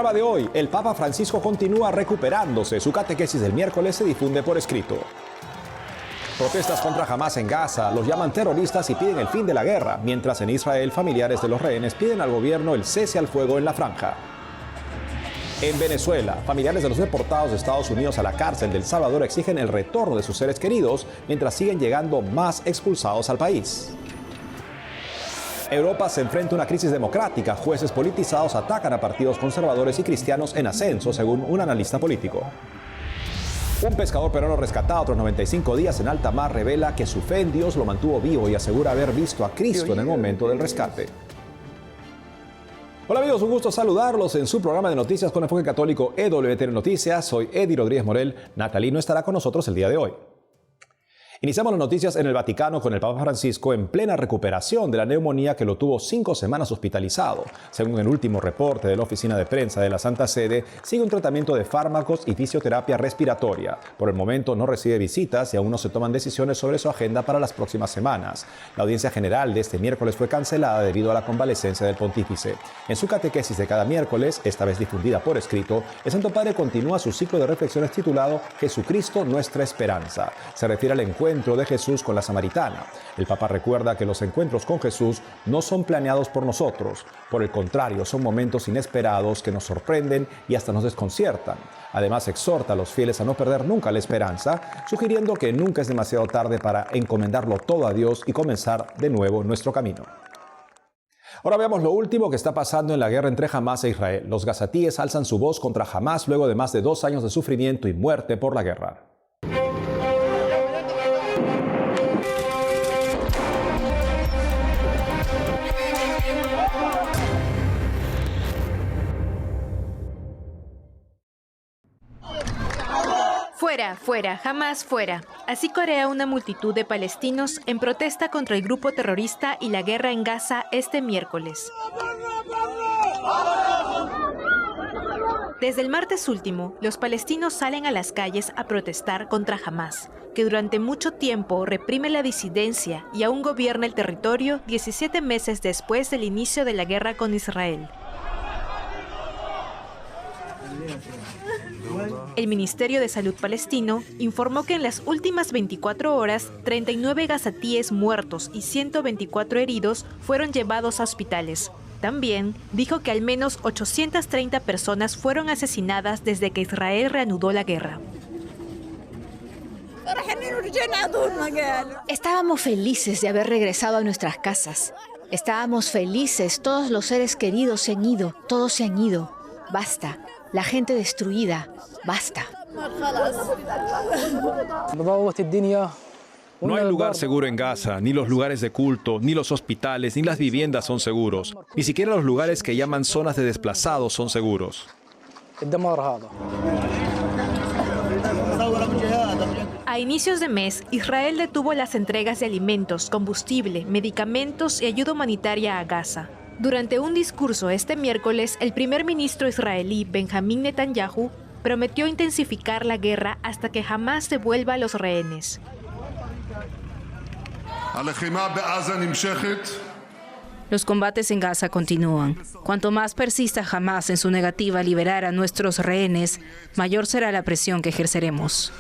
programa de hoy, el Papa Francisco continúa recuperándose. Su catequesis del miércoles se difunde por escrito. Protestas contra Hamás en Gaza, los llaman terroristas y piden el fin de la guerra, mientras en Israel familiares de los rehenes piden al gobierno el cese al fuego en la franja. En Venezuela, familiares de los deportados de Estados Unidos a la cárcel de El Salvador exigen el retorno de sus seres queridos, mientras siguen llegando más expulsados al país. Europa se enfrenta a una crisis democrática. Jueces politizados atacan a partidos conservadores y cristianos en ascenso, según un analista político. Un pescador peruano rescatado tras 95 días en alta mar revela que su fe en Dios lo mantuvo vivo y asegura haber visto a Cristo en el momento del rescate. Hola amigos, un gusto saludarlos en su programa de noticias con enfoque católico EWTN Noticias. Soy Eddie Rodríguez Morel. Natalí no estará con nosotros el día de hoy. Iniciamos las noticias en el Vaticano con el Papa Francisco en plena recuperación de la neumonía que lo tuvo 5 semanas hospitalizado. Según el último reporte de la oficina de prensa de la Santa Sede, sigue un tratamiento de fármacos y fisioterapia respiratoria. Por el momento no recibe visitas y aún no se toman decisiones sobre su agenda para las próximas semanas. La audiencia general de este miércoles fue cancelada debido a la convalecencia del pontífice. En su catequesis de cada miércoles, esta vez difundida por escrito, el Santo Padre continúa su ciclo de reflexiones titulado Jesucristo, nuestra esperanza. Se refiere al encuentro de Jesús con la samaritana. El Papa recuerda que los encuentros con Jesús no son planeados por nosotros. Por el contrario, son momentos inesperados que nos sorprenden y hasta nos desconciertan. Además, exhorta a los fieles a no perder nunca la esperanza, sugiriendo que nunca es demasiado tarde para encomendarlo todo a Dios y comenzar de nuevo nuestro camino. Ahora veamos lo último que está pasando en la guerra entre Hamás e Israel. Los gazatíes alzan su voz contra Hamás luego de más de 2 años de sufrimiento y muerte por la guerra. Fuera, fuera, jamás fuera. Así corea una multitud de palestinos en protesta contra el grupo terrorista y la guerra en Gaza este miércoles. Desde el martes último, los palestinos salen a las calles a protestar contra Hamás, que durante mucho tiempo reprime la disidencia y aún gobierna el territorio 17 meses después del inicio de la guerra con Israel. El Ministerio de Salud palestino informó que en las últimas 24 horas, 39 gazatíes muertos y 124 heridos fueron llevados a hospitales. También dijo que al menos 830 personas fueron asesinadas desde que Israel reanudó la guerra. Estábamos felices de haber regresado a nuestras casas. Estábamos felices, todos los seres queridos se han ido, todos se han ido. Basta. La gente destruida, basta. No hay lugar seguro en Gaza, ni los lugares de culto, ni los hospitales, ni las viviendas son seguros. Ni siquiera los lugares que llaman zonas de desplazados son seguros. A inicios de mes, Israel detuvo las entregas de alimentos, combustible, medicamentos y ayuda humanitaria a Gaza. Durante un discurso este miércoles, el primer ministro israelí Benjamín Netanyahu prometió intensificar la guerra hasta que Hamás devuelva a los rehenes. Los combates en Gaza continúan. Cuanto más persista Hamás en su negativa a liberar a nuestros rehenes, mayor será la presión que ejerceremos.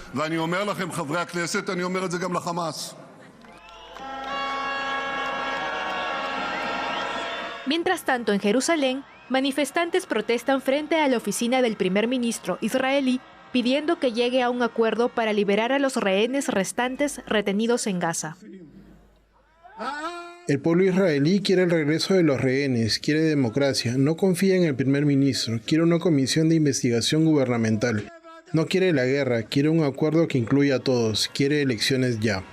Mientras tanto, en Jerusalén, manifestantes protestan frente a la oficina del primer ministro israelí pidiendo que llegue a un acuerdo para liberar a los rehenes restantes retenidos en Gaza. El pueblo israelí quiere el regreso de los rehenes, quiere democracia, no confía en el primer ministro, quiere una comisión de investigación gubernamental. No quiere la guerra, quiere un acuerdo que incluya a todos, quiere elecciones ya.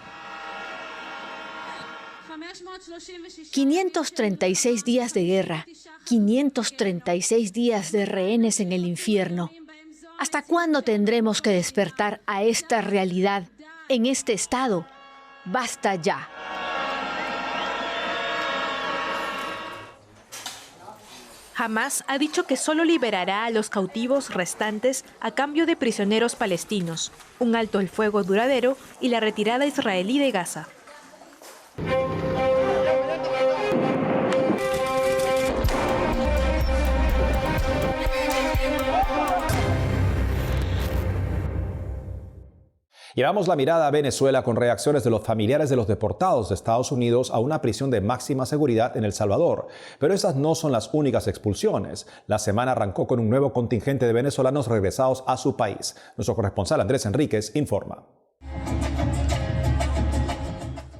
536 días de guerra, 536 días de rehenes en el infierno. ¿Hasta cuándo tendremos que despertar a esta realidad, en este estado? ¡Basta ya! Hamás ha dicho que solo liberará a los cautivos restantes a cambio de prisioneros palestinos, un alto el fuego duradero y la retirada israelí de Gaza. Llevamos la mirada a Venezuela con reacciones de los familiares de los deportados de Estados Unidos a una prisión de máxima seguridad en El Salvador. Pero esas no son las únicas expulsiones. La semana arrancó con un nuevo contingente de venezolanos regresados a su país. Nuestro corresponsal Andrés Enríquez informa.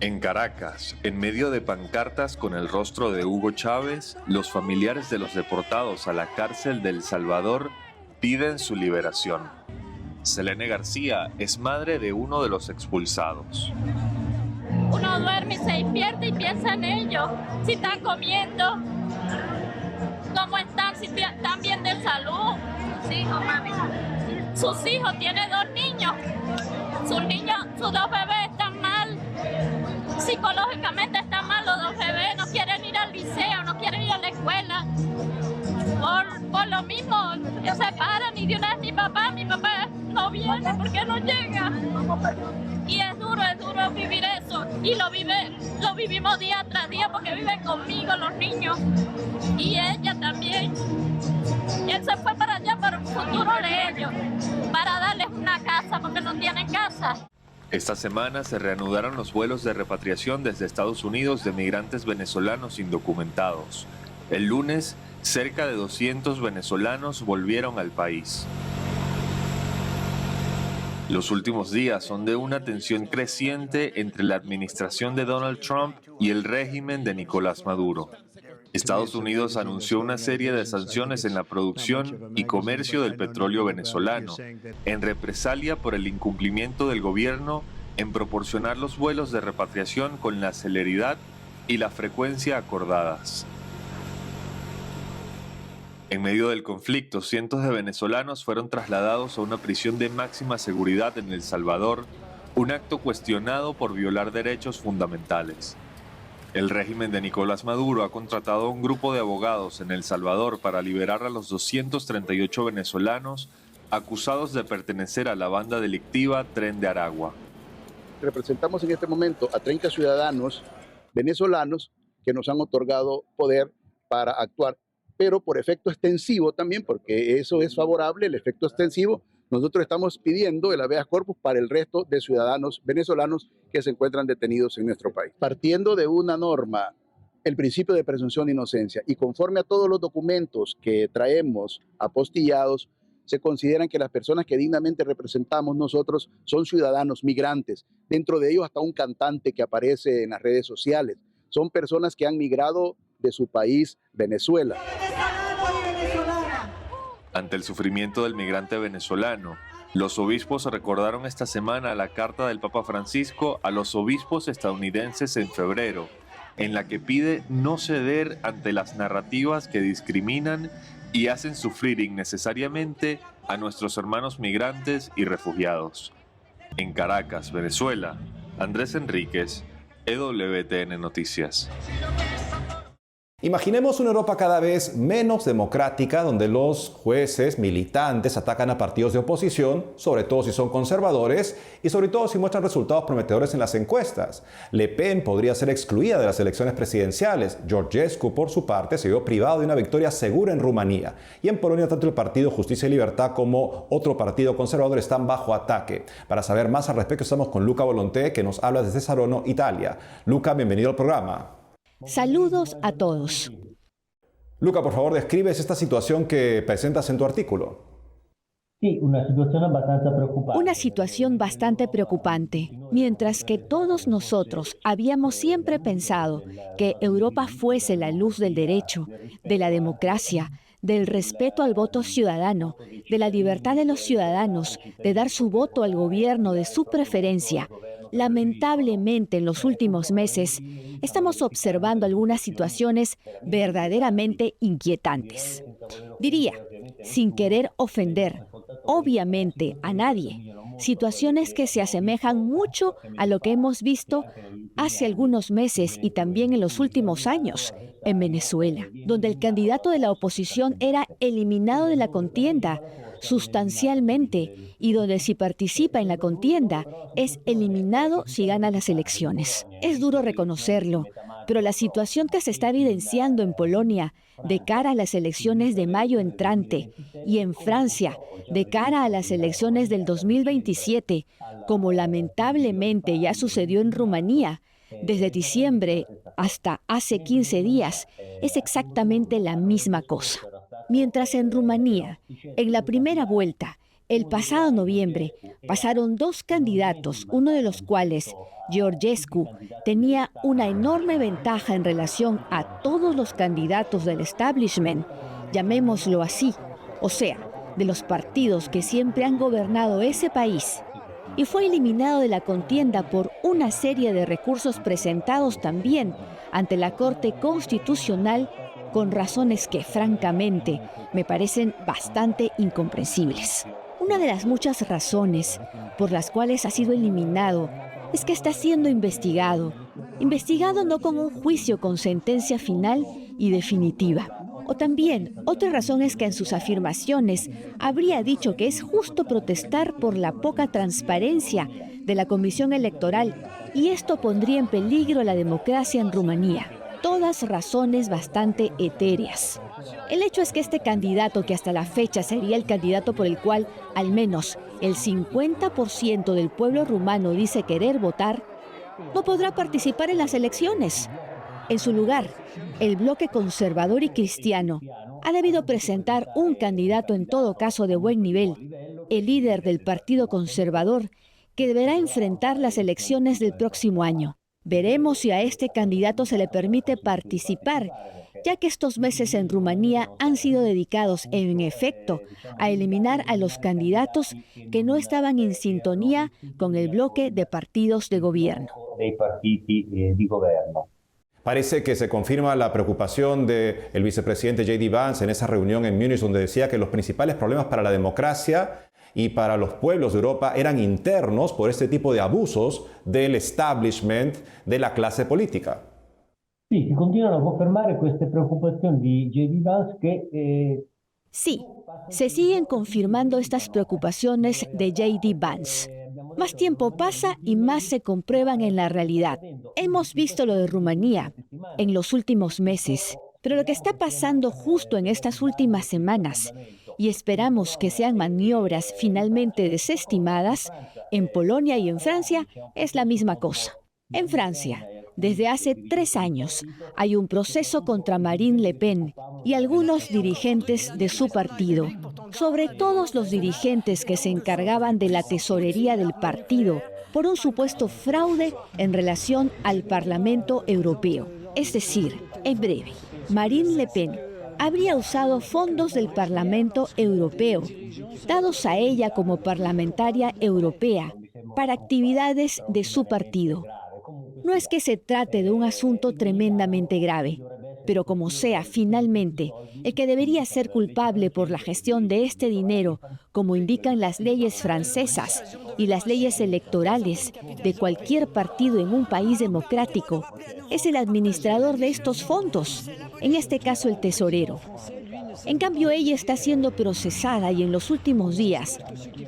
En Caracas, en medio de pancartas con el rostro de Hugo Chávez, los familiares de los deportados a la cárcel de El Salvador piden su liberación. Selene García es madre de uno de los expulsados. Uno duerme y se despierta y piensa en ellos, si están comiendo, cómo están, si están bien de salud. Sus hijos, tiene 2 niños. Sus 2 bebés están mal. Psicológicamente están mal los 2 bebés, no quieren ir al liceo, no quieren ir a la escuela. Por lo mismo, se paran y de una vez mi papá no viene porque no llega. Y es duro vivir eso. Y lo vivimos día tras día porque viven conmigo los niños. Y ella también. Él se fue para allá para un futuro de ellos, para darles una casa porque no tienen casa. Esta semana se reanudaron los vuelos de repatriación desde Estados Unidos de migrantes venezolanos indocumentados. El lunes, cerca de 200 venezolanos volvieron al país. Los últimos días son de una tensión creciente entre la administración de Donald Trump y el régimen de Nicolás Maduro. Estados Unidos anunció una serie de sanciones en la producción y comercio del petróleo venezolano, en represalia por el incumplimiento del gobierno en proporcionar los vuelos de repatriación con la celeridad y la frecuencia acordadas. En medio del conflicto, cientos de venezolanos fueron trasladados a una prisión de máxima seguridad en El Salvador, un acto cuestionado por violar derechos fundamentales. El régimen de Nicolás Maduro ha contratado a un grupo de abogados en El Salvador para liberar a los 238 venezolanos acusados de pertenecer a la banda delictiva Tren de Aragua. Representamos en este momento a 30 ciudadanos venezolanos que nos han otorgado poder para actuar, pero por efecto extensivo también, porque eso es favorable, el efecto extensivo. Nosotros estamos pidiendo el habeas corpus para el resto de ciudadanos venezolanos que se encuentran detenidos en nuestro país. Partiendo de una norma, el principio de presunción de inocencia, y conforme a todos los documentos que traemos apostillados, se consideran que las personas que dignamente representamos nosotros son ciudadanos migrantes. Dentro de ellos hasta un cantante que aparece en las redes sociales. Son personas que han migrado de su país, Venezuela. Ante el sufrimiento del migrante venezolano, los obispos recordaron esta semana la carta del Papa Francisco a los obispos estadounidenses en febrero, en la que pide no ceder ante las narrativas que discriminan y hacen sufrir innecesariamente a nuestros hermanos migrantes y refugiados. En Caracas, Venezuela, Andrés Enríquez, EWTN Noticias. Imaginemos una Europa cada vez menos democrática, donde los jueces militantes atacan a partidos de oposición, sobre todo si son conservadores y sobre todo si muestran resultados prometedores en las encuestas. Le Pen podría ser excluida de las elecciones presidenciales. Georgescu, por su parte, se vio privado de una victoria segura en Rumanía. Y en Polonia, tanto el Partido Justicia y Libertad como otro partido conservador están bajo ataque. Para saber más al respecto, estamos con Luca Volonté, que nos habla desde Saronno, Italia. Luca, bienvenido al programa. Saludos a todos. Luca, por favor, describes esta situación que presentas en tu artículo. Sí, una situación bastante preocupante. Mientras que todos nosotros habíamos siempre pensado que Europa fuese la luz del derecho, de la democracia, del respeto al voto ciudadano, de la libertad de los ciudadanos, de dar su voto al gobierno de su preferencia, lamentablemente en los últimos meses estamos observando algunas situaciones verdaderamente inquietantes. Diría, sin querer ofender, obviamente, a nadie, situaciones que se asemejan mucho a lo que hemos visto hace algunos meses y también en los últimos años en Venezuela, donde el candidato de la oposición era eliminado de la contienda sustancialmente y donde si participa en la contienda es eliminado si gana las elecciones. Es duro reconocerlo, pero la situación que se está evidenciando en Polonia de cara a las elecciones de mayo entrante y en Francia de cara a las elecciones del 2027, como lamentablemente ya sucedió en Rumanía, desde diciembre hasta hace 15 días, es exactamente la misma cosa. Mientras en Rumanía, en la primera vuelta, el pasado noviembre, pasaron dos candidatos, uno de los cuales, Georgescu, tenía una enorme ventaja en relación a todos los candidatos del establishment, llamémoslo así, o sea, de los partidos que siempre han gobernado ese país, y fue eliminado de la contienda por una serie de recursos presentados también ante la Corte Constitucional con razones que, francamente, me parecen bastante incomprensibles. Una de las muchas razones por las cuales ha sido eliminado es que está siendo investigado no con un juicio con sentencia final y definitiva. O también, otra razón es que en sus afirmaciones habría dicho que es justo protestar por la poca transparencia de la Comisión Electoral y esto pondría en peligro la democracia en Rumanía. Todas razones bastante etéreas. El hecho es que este candidato, que hasta la fecha sería el candidato por el cual al menos el 50% del pueblo rumano dice querer votar, no podrá participar en las elecciones. En su lugar, el bloque conservador y cristiano ha debido presentar un candidato en todo caso de buen nivel, el líder del Partido Conservador, que deberá enfrentar las elecciones del próximo año. Veremos si a este candidato se le permite participar, ya que estos meses en Rumanía han sido dedicados, en efecto, a eliminar a los candidatos que no estaban en sintonía con el bloque de partidos de gobierno. Parece que se confirma la preocupación del vicepresidente J.D. Vance en esa reunión en Múnich, donde decía que los principales problemas para la democracia y para los pueblos de Europa eran internos por este tipo de abusos del establishment, de la clase política. Sí, si continuano a confermare queste preoccupazioni di J.D. Vance che... Sí, se siguen confirmando estas preocupaciones de J.D. Vance. Más tiempo pasa y más se comprueban en la realidad. Hemos visto lo de Rumanía en los últimos meses, pero lo que está pasando justo en estas últimas semanas, y esperamos que sean maniobras finalmente desestimadas, en Polonia y en Francia es la misma cosa. En Francia, desde hace 3 años, hay un proceso contra Marine Le Pen y algunos dirigentes de su partido, sobre todos los dirigentes que se encargaban de la tesorería del partido, por un supuesto fraude en relación al Parlamento Europeo. Es decir, en breve, Marine Le Pen habría usado fondos del Parlamento Europeo, dados a ella como parlamentaria europea, para actividades de su partido. No es que se trate de un asunto tremendamente grave, pero como sea, finalmente, el que debería ser culpable por la gestión de este dinero, como indican las leyes francesas y las leyes electorales de cualquier partido en un país democrático, es el administrador de estos fondos, en este caso el tesorero. En cambio, ella está siendo procesada y en los últimos días,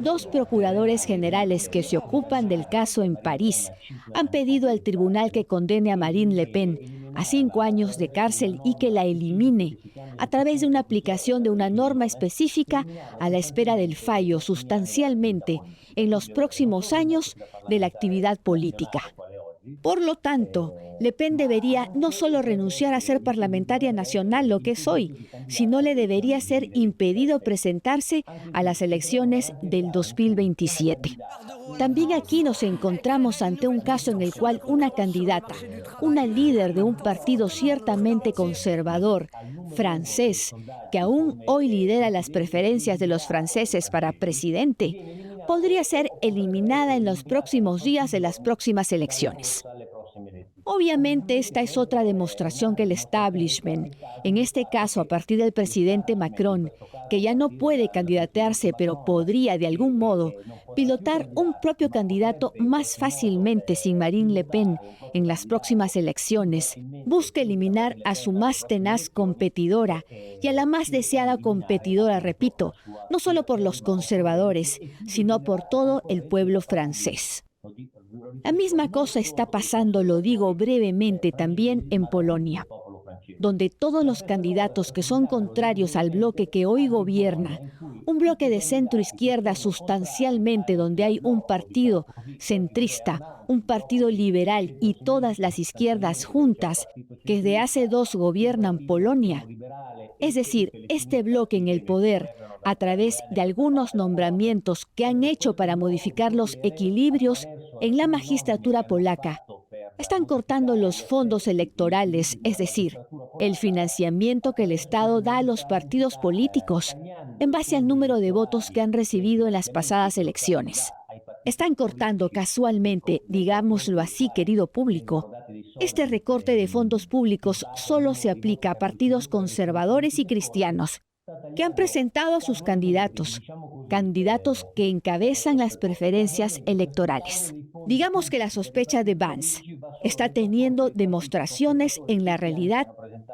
2 procuradores generales que se ocupan del caso en París han pedido al tribunal que condene a Marine Le Pen a 5 años de cárcel y que la elimine a través de una aplicación de una norma específica a la espera del fallo sustancialmente en los próximos años de la actividad política. Por lo tanto, Le Pen debería no solo renunciar a ser parlamentaria nacional, lo que es hoy, sino le debería ser impedido presentarse a las elecciones del 2027. También aquí nos encontramos ante un caso en el cual una candidata, una líder de un partido ciertamente conservador, francés, que aún hoy lidera las preferencias de los franceses para presidente, podría ser eliminada en los próximos días de las próximas elecciones. Obviamente esta es otra demostración que el establishment, en este caso a partir del presidente Macron, que ya no puede candidatearse pero podría de algún modo pilotar un propio candidato más fácilmente sin Marine Le Pen en las próximas elecciones, busca eliminar a su más tenaz competidora y a la más deseada competidora, repito, no solo por los conservadores, sino por todo el pueblo francés. La misma cosa está pasando, lo digo brevemente, también en Polonia, donde todos los candidatos que son contrarios al bloque que hoy gobierna, un bloque de centro-izquierda sustancialmente donde hay un partido centrista, un partido liberal y todas las izquierdas juntas que desde hace 2 gobiernan Polonia. Es decir, este bloque en el poder, a través de algunos nombramientos que han hecho para modificar los equilibrios en la magistratura polaca, están cortando los fondos electorales, es decir, el financiamiento que el Estado da a los partidos políticos en base al número de votos que han recibido en las pasadas elecciones. Están cortando casualmente, digámoslo así, querido público. Este recorte de fondos públicos solo se aplica a partidos conservadores y cristianos que han presentado a sus candidatos que encabezan las preferencias electorales. Digamos que la sospecha de Vance está teniendo demostraciones en la realidad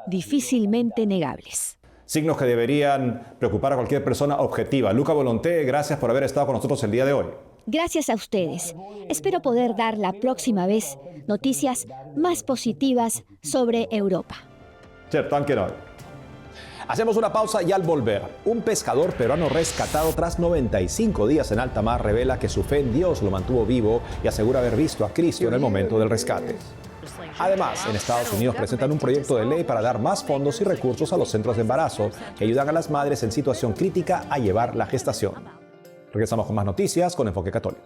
difícilmente negables. Signos que deberían preocupar a cualquier persona objetiva. Luca Volonté, gracias por haber estado con nosotros el día de hoy. Gracias a ustedes. Espero poder dar la próxima vez noticias más positivas sobre Europa. Hacemos una pausa y al volver, un pescador peruano rescatado tras 95 días en alta mar revela que su fe en Dios lo mantuvo vivo y asegura haber visto a Cristo en el momento del rescate. Además, en Estados Unidos presentan un proyecto de ley para dar más fondos y recursos a los centros de embarazo que ayudan a las madres en situación crítica a llevar la gestación. Regresamos con más noticias con Enfoque Católico.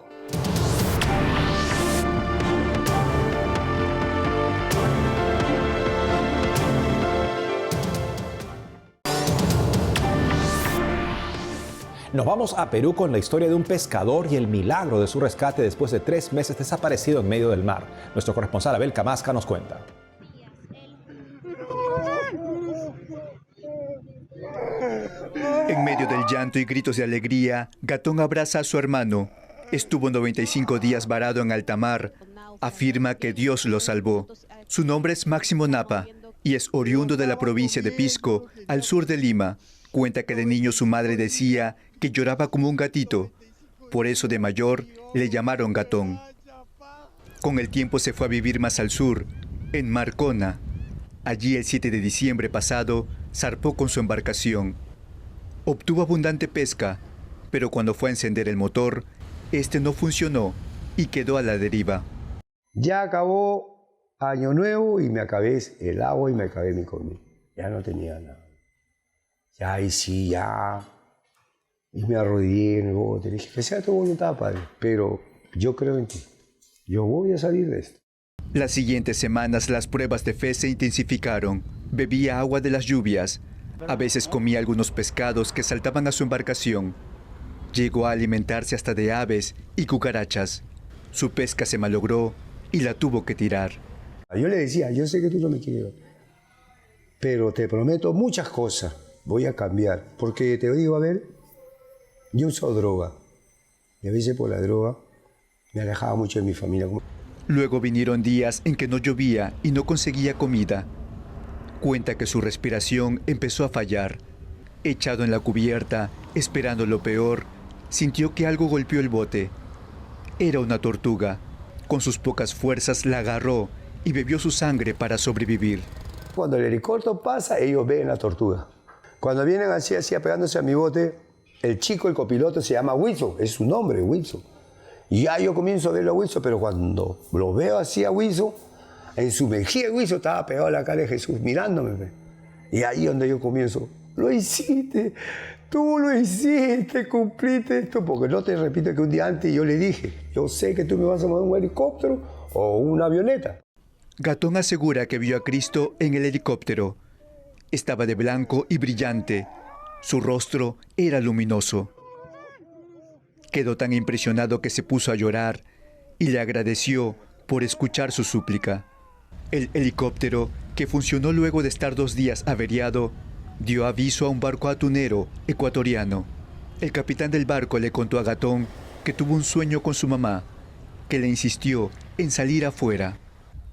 Nos vamos a Perú con la historia de un pescador y el milagro de su rescate después de 3 meses desaparecido en medio del mar. Nuestro corresponsal Abel Camasca nos cuenta. En medio del llanto y gritos de alegría, Gatón abraza a su hermano. Estuvo 95 días varado en alta mar. Afirma que Dios lo salvó. Su nombre es Máximo Napa y es oriundo de la provincia de Pisco, al sur de Lima. Cuenta que de niño su madre decía que lloraba como un gatito. Por eso de mayor le llamaron Gatón. Con el tiempo se fue a vivir más al sur, en Marcona. Allí el 7 de diciembre pasado zarpó con su embarcación. Obtuvo abundante pesca, pero cuando fue a encender el motor, este no funcionó y quedó a la deriva. Ya acabó Año Nuevo y me acabé el agua y me acabé mi comida. Ya no tenía nada. Ya ahí sí, ya. Y me arrodillé en el bote. Le dije, que sea tu voluntad, Padre, pero yo creo en ti. Yo voy a salir de esto. Las siguientes semanas las pruebas de fe se intensificaron. Bebía agua de las lluvias. A veces comía algunos pescados que saltaban a su embarcación. Llegó a alimentarse hasta de aves y cucarachas. Su pesca se malogró y la tuvo que tirar. Yo le decía, yo sé que tú no me quieres, pero te prometo muchas cosas. Voy a cambiar, porque te digo, a ver, yo uso droga. Y a veces por la droga me alejaba mucho de mi familia. Luego vinieron días en que no llovía y no conseguía comida. Cuenta que su respiración empezó a fallar. Echado en la cubierta, esperando lo peor, sintió que algo golpeó el bote. Era una tortuga. Con sus pocas fuerzas la agarró y bebió su sangre para sobrevivir. Cuando el helicóptero pasa, ellos ven la tortuga. Cuando vienen así pegándose a mi bote, el chico, el copiloto, se llama Wilson, es su nombre, Wilson. Y ya yo comienzo a verlo a Wilson, pero cuando lo veo así a Wilson, en su mejilla Wilson estaba pegado a la cara de Jesús, mirándome. Y ahí donde yo comienzo, lo hiciste, tú lo hiciste, cumpliste esto, porque no te repito que un día antes yo le dije, yo sé que tú me vas a mandar un helicóptero o una avioneta. Gatón asegura que vio a Cristo en el helicóptero. Estaba de blanco y brillante. Su rostro era luminoso. Quedó tan impresionado que se puso a llorar y le agradeció por escuchar su súplica. El helicóptero, que funcionó luego de estar 2 días averiado, dio aviso a un barco atunero ecuatoriano. El capitán del barco le contó a Gatón que tuvo un sueño con su mamá, que le insistió en salir afuera.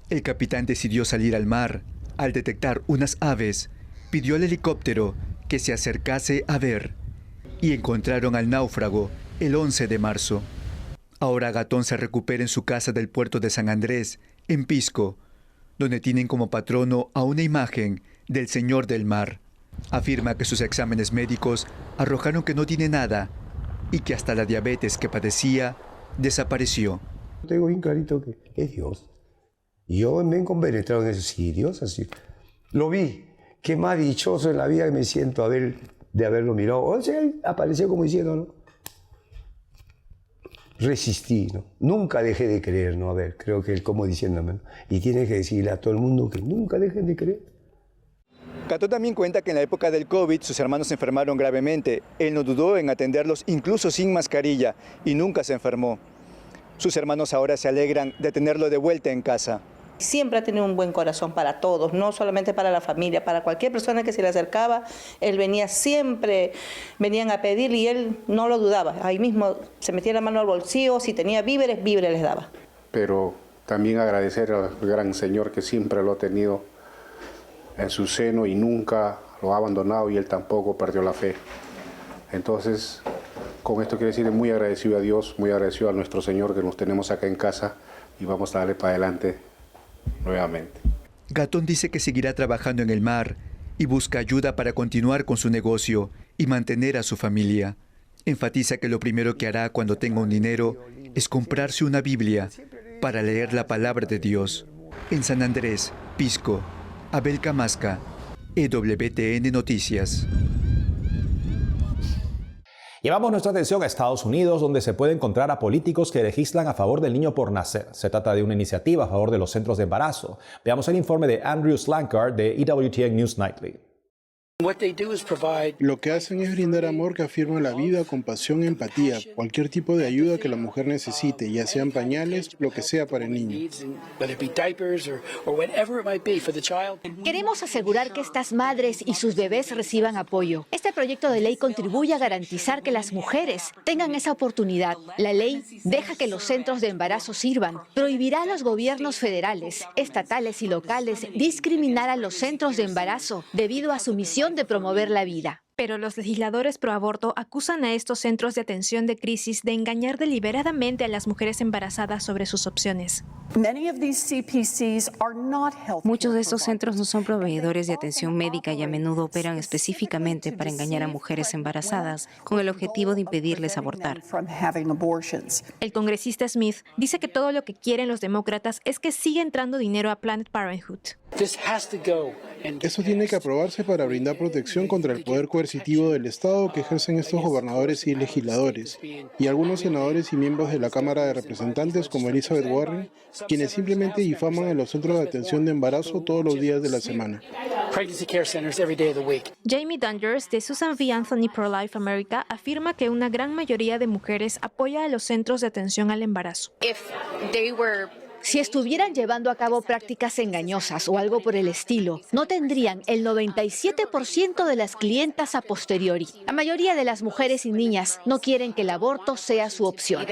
El capitán decidió salir al mar. Al detectar unas aves, pidió al helicóptero que se acercase a ver, y encontraron al náufrago el 11 de marzo. Ahora Gatón se recupera en su casa del puerto de San Andrés, en Pisco, donde tienen como patrono a una imagen del Señor del Mar. Afirma que sus exámenes médicos arrojaron que no tiene nada y que hasta la diabetes que padecía desapareció. Tengo bien clarito que es Dios. Y yo me he compenetrado en eso. Sí, Dios así. Lo vi. Qué más dichoso en la vida que me siento de haberlo mirado. O sea, él apareció como diciendo, ¿no? Resistí, ¿no? Nunca dejé de creer, ¿no? A ver, creo que él como diciéndome, ¿no? Y tienes que decirle a todo el mundo que nunca dejen de creer. Gatón también cuenta que en la época del COVID sus hermanos se enfermaron gravemente. Él no dudó en atenderlos incluso sin mascarilla y nunca se enfermó. Sus hermanos ahora se alegran de tenerlo de vuelta en casa. Siempre ha tenido un buen corazón para todos, no solamente para la familia, para cualquier persona que se le acercaba. Él venía siempre, venían a pedir y él no lo dudaba. Ahí mismo se metía la mano al bolsillo, si tenía víveres, víveres les daba. Pero también agradecer al gran Señor que siempre lo ha tenido en su seno y nunca lo ha abandonado y él tampoco perdió la fe. Entonces, con esto quiero decir muy agradecido a Dios, muy agradecido a nuestro Señor que nos tenemos acá en casa y vamos a darle para adelante nuevamente. Gatón dice que seguirá trabajando en el mar y busca ayuda para continuar con su negocio y mantener a su familia. Enfatiza que lo primero que hará cuando tenga un dinero es comprarse una Biblia para leer la palabra de Dios. En San Andrés, Pisco, Abel Camasca, EWTN Noticias. Llevamos nuestra atención a Estados Unidos, donde se puede encontrar a políticos que legislan a favor del niño por nacer. Se trata de una iniciativa a favor de los centros de embarazo. Veamos el informe de Andrew Slankard de EWTN News Nightly. Lo que hacen es brindar amor que afirma la vida, compasión, empatía, cualquier tipo de ayuda que la mujer necesite, ya sean pañales, lo que sea para el niño. Queremos asegurar que estas madres y sus bebés reciban apoyo. Este proyecto de ley contribuye a garantizar que las mujeres tengan esa oportunidad. La ley deja que los centros de embarazo sirvan, prohibirá a los gobiernos federales, estatales y locales discriminar a los centros de embarazo debido a su misión de promover la vida. Pero los legisladores pro aborto acusan a estos centros de atención de crisis de engañar deliberadamente a las mujeres embarazadas sobre sus opciones. Muchos de estos centros no son proveedores de atención médica y a menudo operan específicamente para engañar a mujeres embarazadas con el objetivo de impedirles abortar. El congresista Smith dice que todo lo que quieren los demócratas es que siga entrando dinero a Planned Parenthood. Eso tiene que aprobarse para brindar protección contra el poder coercitivo del Estado que ejercen estos gobernadores y legisladores, y algunos senadores y miembros de la Cámara de Representantes como Elizabeth Warren, quienes simplemente difaman en los centros de atención de embarazo todos los días de la semana. Jamie Dangers, de Susan V. Anthony Pro-Life America, afirma que una gran mayoría de mujeres apoya a los centros de atención al embarazo. Si estuvieran llevando a cabo prácticas engañosas o algo por el estilo, no tendrían el 97% de las clientas a posteriori. La mayoría de las mujeres y niñas no quieren que el aborto sea su opción.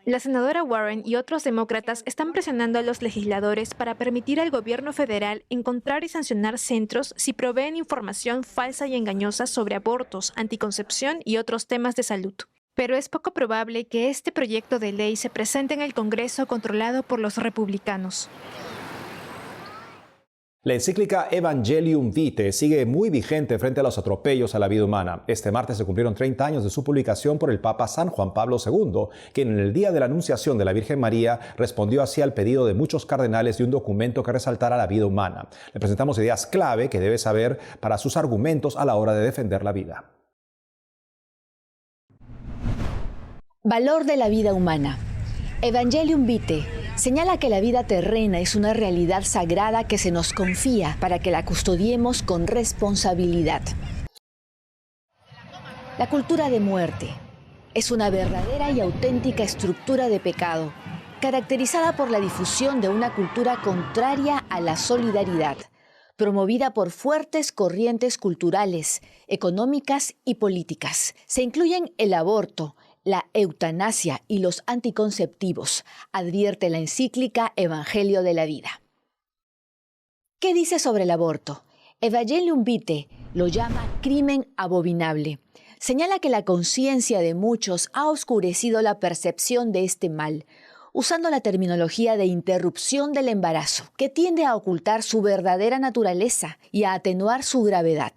La senadora Warren y otros demócratas están presionando a los legisladores para permitir al gobierno federal encontrar y sancionar centros si proveen información falsa y engañosa sobre abortos, anticoncepción y otros temas de salud. Pero es poco probable que este proyecto de ley se presente en el Congreso controlado por los republicanos. La encíclica Evangelium Vitae sigue muy vigente frente a los atropellos a la vida humana. Este martes se cumplieron 30 años de su publicación por el Papa San Juan Pablo II, quien en el día de la Anunciación de la Virgen María respondió así al pedido de muchos cardenales de un documento que resaltara la vida humana. Le presentamos ideas clave que debe saber para sus argumentos a la hora de defender la vida. Valor de la vida humana. Evangelium Vitae señala que la vida terrena es una realidad sagrada que se nos confía para que la custodiemos con responsabilidad. La cultura de muerte es una verdadera y auténtica estructura de pecado caracterizada por la difusión de una cultura contraria a la solidaridad, promovida por fuertes corrientes culturales, económicas y políticas. Se incluyen el aborto, la eutanasia y los anticonceptivos, advierte la encíclica Evangelio de la Vida. ¿Qué dice sobre el aborto? Evangelium Vitae lo llama crimen abominable. Señala que la conciencia de muchos ha oscurecido la percepción de este mal, usando la terminología de interrupción del embarazo, que tiende a ocultar su verdadera naturaleza y a atenuar su gravedad.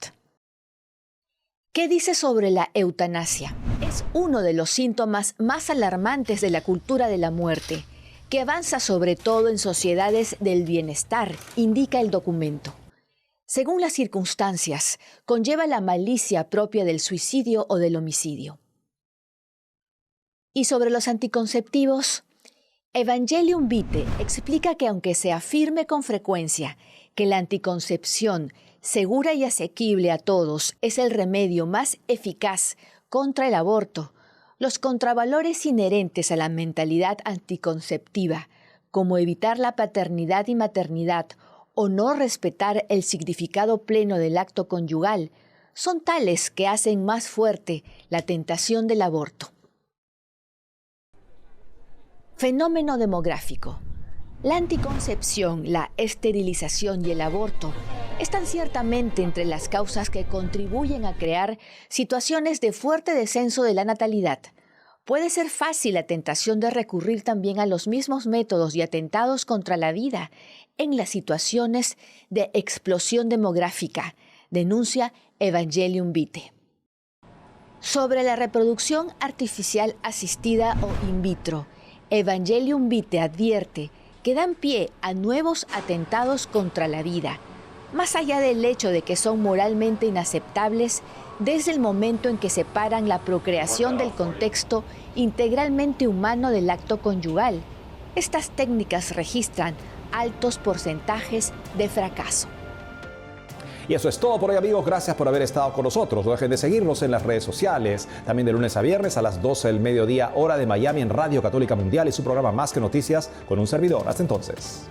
¿Qué dice sobre la eutanasia? Es uno de los síntomas más alarmantes de la cultura de la muerte, que avanza sobre todo en sociedades del bienestar, indica el documento. Según las circunstancias, conlleva la malicia propia del suicidio o del homicidio. Y sobre los anticonceptivos, Evangelium Vitae explica que aunque se afirme con frecuencia que la anticoncepción segura y asequible a todos es el remedio más eficaz contra el aborto, los contravalores inherentes a la mentalidad anticonceptiva, como evitar la paternidad y maternidad o no respetar el significado pleno del acto conyugal, son tales que hacen más fuerte la tentación del aborto. Fenómeno demográfico. La anticoncepción, la esterilización y el aborto están ciertamente entre las causas que contribuyen a crear situaciones de fuerte descenso de la natalidad. Puede ser fácil la tentación de recurrir también a los mismos métodos y atentados contra la vida en las situaciones de explosión demográfica, denuncia Evangelium Vitae. Sobre la reproducción artificial asistida o in vitro, Evangelium Vitae advierte que dan pie a nuevos atentados contra la vida, más allá del hecho de que son moralmente inaceptables desde el momento en que separan la procreación del contexto integralmente humano del acto conyugal. Estas técnicas registran altos porcentajes de fracaso. Y eso es todo por hoy, amigos. Gracias por haber estado con nosotros. No dejen de seguirnos en las redes sociales. También de lunes a viernes a las 12 del mediodía, hora de Miami, en Radio Católica Mundial y su programa Más que Noticias con un servidor. Hasta entonces.